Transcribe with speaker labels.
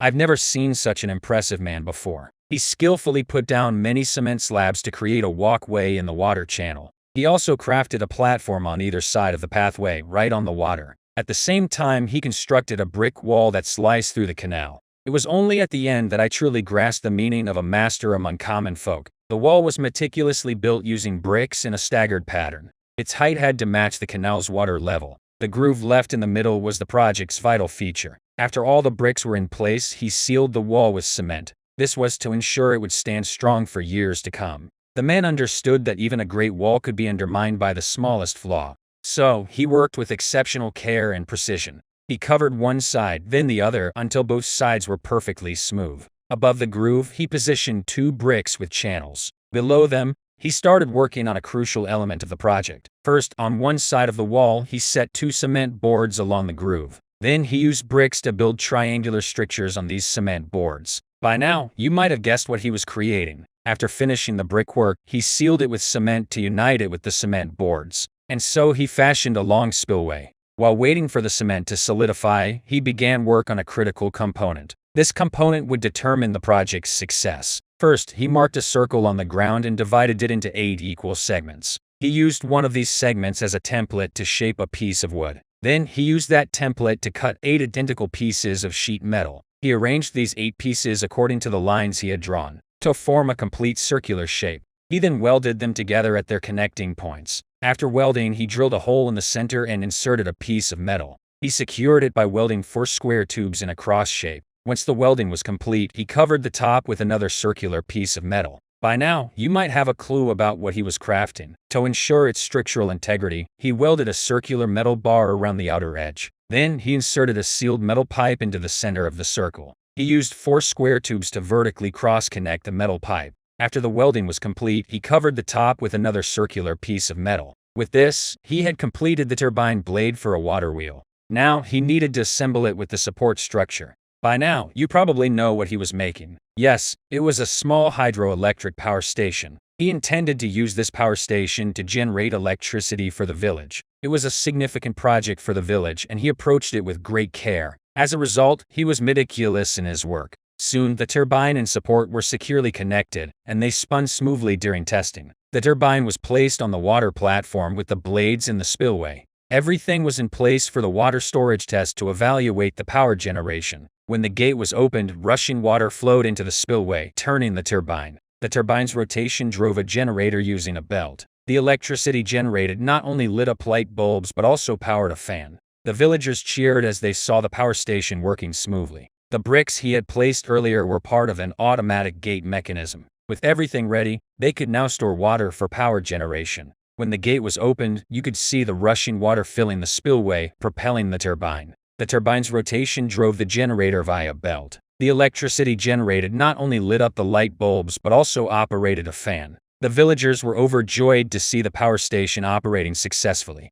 Speaker 1: I've never seen such an impressive man before. He skillfully put down many cement slabs to create a walkway in the water channel. He also crafted a platform on either side of the pathway, right on the water. At the same time, he constructed a brick wall that sliced through the canal. It was only at the end that I truly grasped the meaning of a master among common folk. The wall was meticulously built using bricks in a staggered pattern. Its height had to match the canal's water level. The groove left in the middle was the project's vital feature. After all the bricks were in place, he sealed the wall with cement. This was to ensure it would stand strong for years to come. The man understood that even a great wall could be undermined by the smallest flaw. So, he worked with exceptional care and precision. He covered one side, then the other, until both sides were perfectly smooth. Above the groove, he positioned 2 bricks with channels. Below them, he started working on a crucial element of the project. First, on one side of the wall, he set 2 cement boards along the groove. Then he used bricks to build triangular strictures on these cement boards. By now, you might have guessed what he was creating. After finishing the brickwork, he sealed it with cement to unite it with the cement boards. And so he fashioned a long spillway. While waiting for the cement to solidify, he began work on a critical component. This component would determine the project's success. First, he marked a circle on the ground and divided it into 8 equal segments. He used one of these segments as a template to shape a piece of wood. Then, he used that template to cut 8 identical pieces of sheet metal. He arranged these 8 pieces according to the lines he had drawn, to form a complete circular shape. He then welded them together at their connecting points. After welding, he drilled a hole in the center and inserted a piece of metal. He secured it by welding 4 square tubes in a cross shape. Once the welding was complete, he covered the top with another circular piece of metal. By now, you might have a clue about what he was crafting. To ensure its structural integrity, he welded a circular metal bar around the outer edge. Then, he inserted a sealed metal pipe into the center of the circle. He used 4 square tubes to vertically cross-connect the metal pipe. After the welding was complete, he covered the top with another circular piece of metal. With this, he had completed the turbine blade for a water wheel. Now, he needed to assemble it with the support structure. By now, you probably know what he was making. Yes, it was a small hydroelectric power station. He intended to use this power station to generate electricity for the village. It was a significant project for the village, and he approached it with great care. As a result, he was meticulous in his work. Soon, the turbine and support were securely connected, and they spun smoothly during testing. The turbine was placed on the water platform with the blades in the spillway. Everything was in place for the water storage test to evaluate the power generation. When the gate was opened, rushing water flowed into the spillway, turning the turbine. The turbine's rotation drove a generator using a belt. The electricity generated not only lit up light bulbs but also powered a fan. The villagers cheered as they saw the power station working smoothly. The bricks he had placed earlier were part of an automatic gate mechanism. With everything ready, they could now store water for power generation. When the gate was opened, you could see the rushing water filling the spillway, propelling the turbine. The turbine's rotation drove the generator via a belt. The electricity generated not only lit up the light bulbs but also operated a fan. The villagers were overjoyed to see the power station operating successfully.